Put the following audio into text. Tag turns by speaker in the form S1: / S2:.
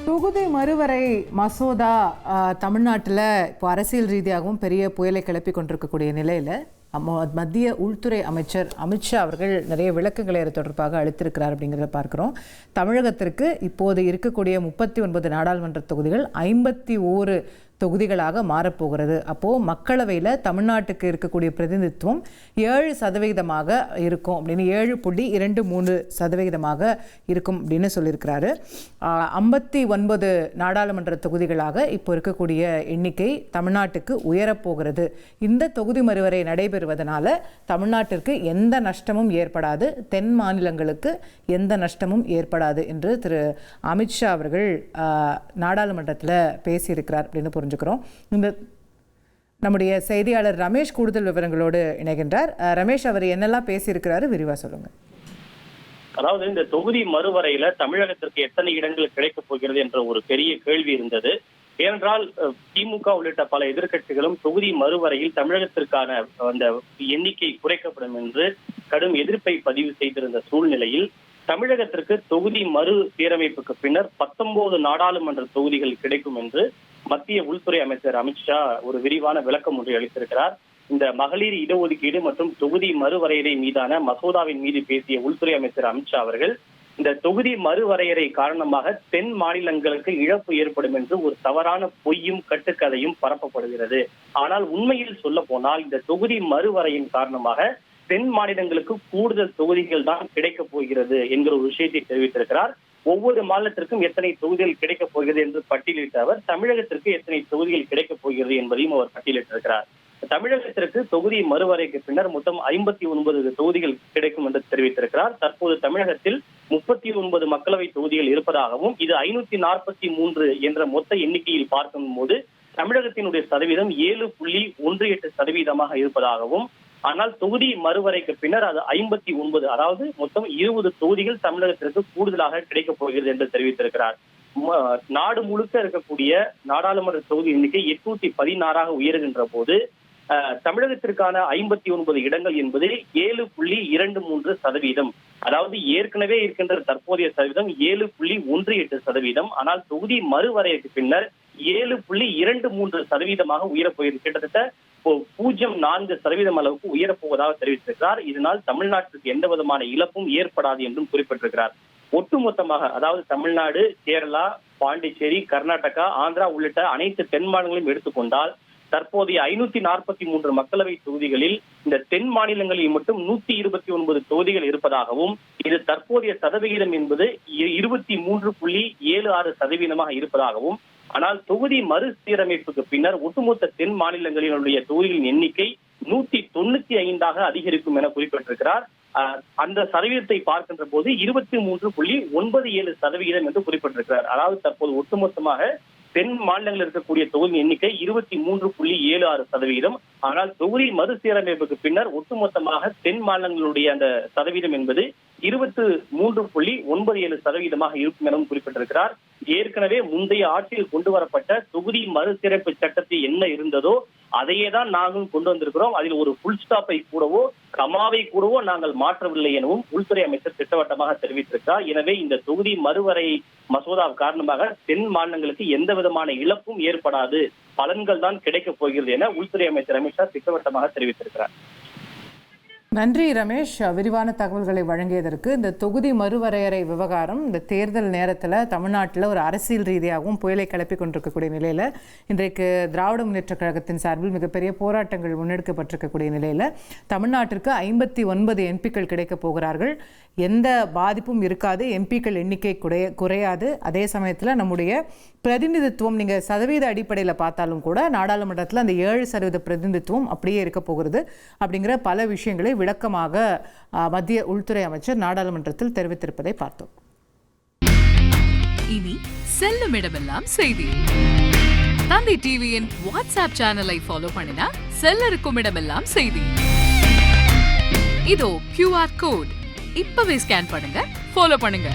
S1: தொகுதி மறுவரை மசோதா தமிழ்நாட்டில் இப்போ அரசியல் ரீதியாகவும் பெரிய புயலை கிளப்பி கொண்டிருக்கக்கூடிய நிலையில் மத்திய உள்துறை அமைச்சர் அமித்ஷா அவர்கள் நிறைய விளக்கங்களை அது தொடர்பாக அளித்திருக்கிறார் அப்படிங்கிறத பார்க்குறோம். தமிழகத்திற்கு இப்போது இருக்கக்கூடிய 39 நாடாளுமன்ற தொகுதிகள் 51 தொகுதிகளாக மாறப்போகிறது. அப்போது மக்களவையில் தமிழ்நாட்டுக்கு இருக்கக்கூடிய பிரதிநிதித்துவம் 7% இருக்கும் அப்படின்னு 7.23% இருக்கும் அப்படின்னு சொல்லியிருக்கிறாரு. 59 நாடாளுமன்ற தொகுதிகளாக இப்போ இருக்கக்கூடிய எண்ணிக்கை தமிழ்நாட்டுக்கு உயரப்போகிறது. இந்த தொகுதி மறுவரை நடைபெறுவதனால தமிழ்நாட்டிற்கு எந்த நஷ்டமும் ஏற்படாது, தென் மாநிலங்களுக்கு எந்த நஷ்டமும் ஏற்படாது என்று திரு அமித்ஷா அவர்கள் நாடாளுமன்றத்தில் பேசியிருக்கிறார் அப்படின்னு புரிஞ்சுக்கிறோம். இந்த நம்முடைய செய்தியாளர் ரமேஷ் கூடுதல் விவரங்களோடு இணைகின்றார். ரமேஷ், அவர் என்னெல்லாம் பேசியிருக்கிறாரு விரிவா சொல்லுங்க.
S2: அதாவது இந்த தொகுதி மறுவரையில தமிழகத்திற்கு எத்தனை இடங்கள் கிடைக்கப் போகிறது என்ற ஒரு பெரிய கேள்வி இருந்தது. ஏனென்றால் திமுக உள்ளிட்ட பல எதிர்க்கட்சிகளும் தொகுதி மறுவரையில் தமிழகத்திற்கான அந்த எண்ணிக்கை குறைக்கப்படும் என்று கடும் எதிர்ப்பை பதிவு செய்திருந்த சூழ்நிலையில் தமிழகத்திற்கு தொகுதி மறு சீரமைப்புக்கு பின்னர் 19 நாடாளுமன்ற தொகுதிகள் கிடைக்கும் என்று மத்திய உள்துறை அமைச்சர் அமித்ஷா ஒரு விரிவான விளக்கம் ஒன்றை அளித்திருக்கிறார். இந்த மகளிர் இடஒதுக்கீடு மற்றும் தொகுதி மறுவரையறை மீதான மசோதாவின் மீது பேசிய உள்துறை அமைச்சர் அமித்ஷா அவர்கள் இந்த தொகுதி மறுவரையறை காரணமாக தென் மாநிலங்களுக்கு இழப்பு ஏற்படும் என்று ஒரு தவறான பொய்யும் கட்டுக்கதையும் பரப்பப்படுகிறது. ஆனால் உண்மையில் சொல்ல போனால் இந்த தொகுதி மறுவரையின் காரணமாக தென் மாநிலங்களுக்கு கூடுதல் தொகுதிகள் தான் கிடைக்கப் போகிறது என்கிற ஒரு விஷயத்தை தெரிவித்திருக்கிறார். ஒவ்வொரு மாநிலத்திற்கும் எத்தனை தொகுதிகள் கிடைக்கப் போகிறது என்று பட்டியலிட்ட அவர் தமிழகத்திற்கு எத்தனை தொகுதிகள் கிடைக்கப் போகிறது என்பதையும் அவர் பட்டியலிட்டிருக்கிறார். தமிழகத்திற்கு தொகுதி மறுவரைக்கு பின்னர் மொத்தம் 59 தொகுதிகள் கிடைக்கும் என்று தெரிவித்திருக்கிறார். தற்போது தமிழகத்தில் 39 மக்களவை தொகுதிகள் இருப்பதாகவும் இது 543 என்ற மொத்த எண்ணிக்கையில் பார்க்கும் போது தமிழகத்தினுடைய சதவீதம் 7.18% இருப்பதாகவும், ஆனால் தொகுதி மறுவரைக்கு பின்னர் அது 59, அதாவது மொத்தம் 20 தொகுதிகள் தமிழகத்திற்கு கூடுதலாக கிடைக்கப் போகிறது என்று தெரிவித்திருக்கிறார். நாடு முழுக்க இருக்கக்கூடிய நாடாளுமன்ற தொகுதி எண்ணிக்கை 816 உயர்கின்ற போது தமிழகத்திற்கான 59 இடங்கள் என்பது 7.23%. அதாவது ஏற்கனவே இருக்கின்ற தற்போதைய சதவீதம் 7.18%. ஆனால் தொகுதி மறுவரைக்கு பின்னர் 7.23% உயரப்போகிறது. கிட்டத்தட்ட 0.4% அளவுக்கு உயரப்போவதாக தெரிவித்திருக்கிறார். இதனால் தமிழ்நாட்டிற்கு எந்த விதமான இழப்பும் ஏற்படாது என்றும் குறிப்பிட்டிருக்கிறார். ஒட்டுமொத்தமாக அதாவது தமிழ்நாடு, கேரளா, பாண்டிச்சேரி, கர்நாடகா, ஆந்திரா உள்ளிட்ட அனைத்து தென் மாநிலங்களையும் எடுத்துக்கொண்டால் தற்போதைய 543 மக்களவை தொகுதிகளில் இந்த தென் மாநிலங்களில் மட்டும் 129 தொகுதிகள் இருப்பதாகவும், இது தற்போதைய சதவிகிதம் என்பது 23.76% இருப்பதாகவும், ஆனால் தொகுதி மறுசீரமைப்புக்கு பின்னர் ஒட்டுமொத்த தென் மாநிலங்களினுடைய தொகுதிகளின் எண்ணிக்கை 195 அதிகரிக்கும் என குறிப்பிட்டிருக்கிறார். அந்த சதவீதத்தை பார்க்கின்ற போது 23.97% என்று குறிப்பிட்டிருக்கிறார். அதாவது தற்போது ஒட்டுமொத்தமாக தென் மாநிலங்களில் இருக்கக்கூடிய தொகுதி எண்ணிக்கை 23.76%. ஆனால் தொகுதி மறுசீரமைப்புக்கு பின்னர் ஒட்டுமொத்தமாக தென் மாநிலங்களுடைய அந்த சதவீதம் என்பது 23.97% இருக்கும் எனவும் குறிப்பிட்டிருக்கிறார். ஏற்கனவே முந்தைய ஆட்சியில் கொண்டு வரப்பட்ட தொகுதி மறுசீரமைப்பு சட்டத்தை என்ன இருந்ததோ அதையே தான் நாங்கள் கொண்டு வந்திருக்கிறோம். அதில் ஒரு புல் ஸ்டாப்பை கூடவோ கமாவை கூடவோ நாங்கள் மாற்றவில்லை எனவும் உள்துறை அமைச்சர் திட்டவட்டமாக தெரிவித்திருக்கிறார். எனவே இந்த தொகுதி மறுவரை மசோதா காரணமாக தென் மாநிலங்களுக்கு எந்த விதமான இழப்பும் ஏற்படாது, பலன்கள் தான் கிடைக்கப் போகிறது என உள்துறை அமைச்சர் அமித்ஷா திட்டவட்டமாக தெரிவித்திருக்கிறார்.
S1: நன்றி ரமேஷ், விரிவான தகவல்களை வழங்கியதற்கு. இந்த தொகுதி மறுவரையறை விவகாரம் இந்த தேர்தல் நேரத்தில் தமிழ்நாட்டில் ஒரு அரசியல் ரீதியாகவும் புயலை கிளப்பி கொண்டிருக்கக்கூடிய நிலையில் இன்றைக்கு திராவிட முன்னேற்ற கழகத்தின் சார்பில் மிகப்பெரிய போராட்டங்கள் முன்னெடுக்கப்பட்டிருக்கக்கூடிய நிலையில் தமிழ்நாட்டிற்கு 59 எம்பிக்கள் கிடைக்கப் போகிறார்கள். எந்த பாதிப்பும் இருக்காது, எம்பிக்கள் எண்ணிக்கை குறையாது. அதே சமயத்தில் நம்முடைய பிரதிநிதித்துவம் நீங்கள் சதவீத அடிப்படையில் பார்த்தாலும் கூட நாடாளுமன்றத்தில் அந்த 7% பிரதிநிதித்துவம் அப்படியே இருக்க போகிறது அப்படிங்கிற பல விஷயங்களை விளக்கமாக மத்திய உள்துறை அமைச்சர் நாடாளுமன்றத்தில் தெரிவித்திருப்பதை பார்த்தோம்.
S3: இனி செல்லும் இடமெல்லாம் செய்தி. தந்தை டிவியின் வாட்ஸ்அப் சேனலை ஃபாலோ பண்ணினா செல்ல இருக்கும் இடமெல்லாம் செய்தி. இதோ QR கோட், இப்பவே ஸ்கேன் பண்ணுங்க, ஃபாலோ பண்ணுங்க.